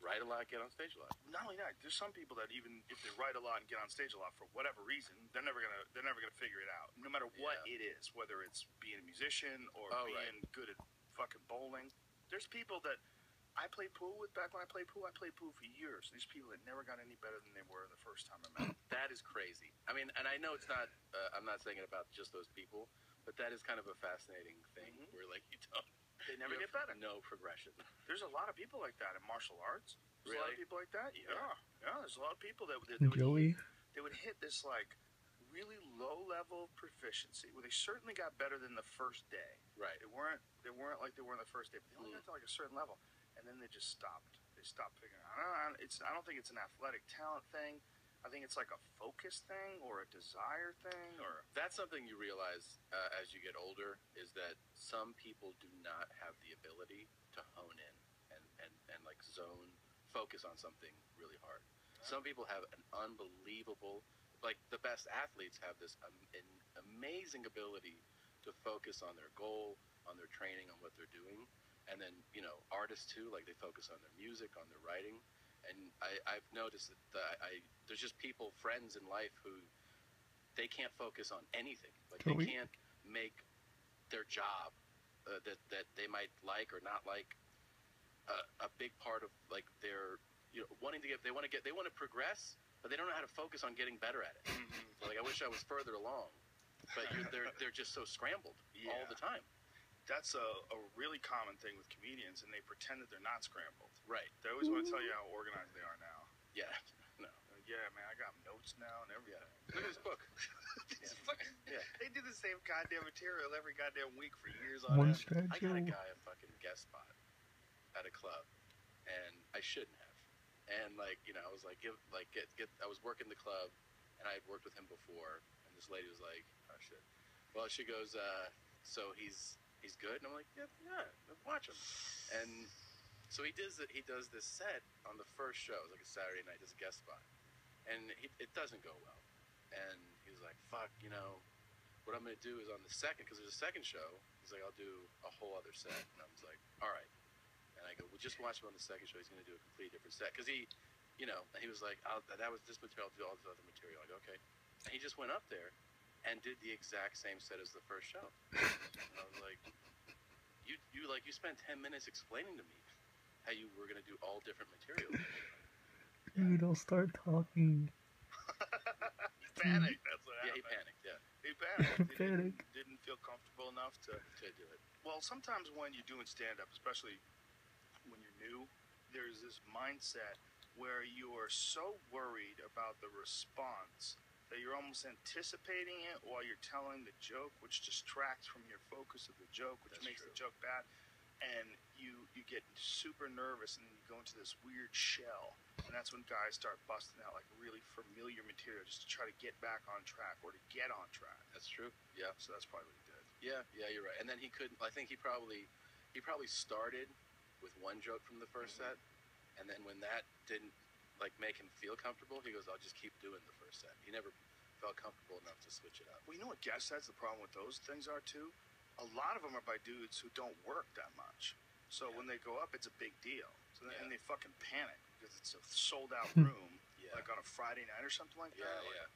write a lot, get on stage a lot. Not only that, there's some people that even if they write a lot and get on stage a lot for whatever reason, they're never gonna figure it out. No matter what it is, whether it's being a musician or being good at fucking bowling. There's people that I played pool with back when I played pool. I played pool for years. These people that never got any better than they were the first time I met them. That is crazy. I mean, and I know it's not. I'm not saying it about just those people, but that is kind of a fascinating thing where like they never get better. No progression. There's a lot of people like that in martial arts. There's a lot of people like that. Yeah. There's a lot of people that they would hit this like really low level of proficiency where they certainly got better than the first day. Right. They weren't like they were on the first day, but they only got to like a certain level, and then they just stopped. They stopped figuring it out. I don't think it's an athletic talent thing. I think it's like a focus thing or a desire thing, or that's something you realize as you get older is that some people do not have the ability to hone in and like focus on something really hard. Some people have an unbelievable, like the best athletes have this an amazing ability to focus on their goal, on their training, on what they're doing. And then, artists too, like they focus on their music, on their writing. And I've noticed that there's just people, friends in life who they can't focus on anything. Like they can't make their job that they might like or not like a big part of like their wanting to they want to progress, but they don't know how to focus on getting better at it. Like I wish I was further along, but they're just so scrambled all the time. That's a really common thing with comedians, and they pretend that they're not scrambled. Right. They always want to tell you how organized they are now. Yeah. No. Yeah, man, I got notes now and everything. Yeah. Look at this book. They do the same goddamn material every goddamn week for years on end. I got a guy a fucking guest spot at a club, and I shouldn't have. And like, I was like, I was working the club, and I had worked with him before, and this lady was like, oh shit. Well, she goes, so he's good, and I'm like, yeah, watch him. And so he does this set on the first show. It was like a Saturday night, does a guest spot, and it doesn't go well. And he's like, fuck, what I'm gonna do is on the second, because there's a second show. He's like, I'll do a whole other set, and I was like, all right. And I go, well, just watch him on the second show. He's gonna do a completely different set, because he was like, that was this material, I'll do all this other material. I go, okay. And he just went up there and did the exact same set as the first show. And I was like, you spent 10 minutes explaining to me how you were going to do all different material. Dude, I'll start talking. He panicked, that's what happened. Yeah, he panicked, yeah. He panicked. He didn't feel comfortable enough to do it. Well, sometimes when you're doing stand-up, especially when you're new, there's this mindset where you are so worried about the response that you're almost anticipating it while you're telling the joke, which distracts from your focus of the joke, which makes the joke bad. And you get super nervous, and then you go into this weird shell. And that's when guys start busting out like really familiar material just to try to get back on track or to get on track. That's true. Yeah. So that's probably what he did. Yeah, you're right. And then he couldn't. I think he probably started with one joke from the first set, and then when that didn't like make him feel comfortable, he goes, I'll just keep doing the first set. He never felt comfortable enough to switch it up. Well, you know what guest sets, the problem with those things are too? A lot of them are by dudes who don't work that much. So when they go up, it's a big deal. So then, and they fucking panic because it's a sold out room, like on a Friday night or something like that. Yeah.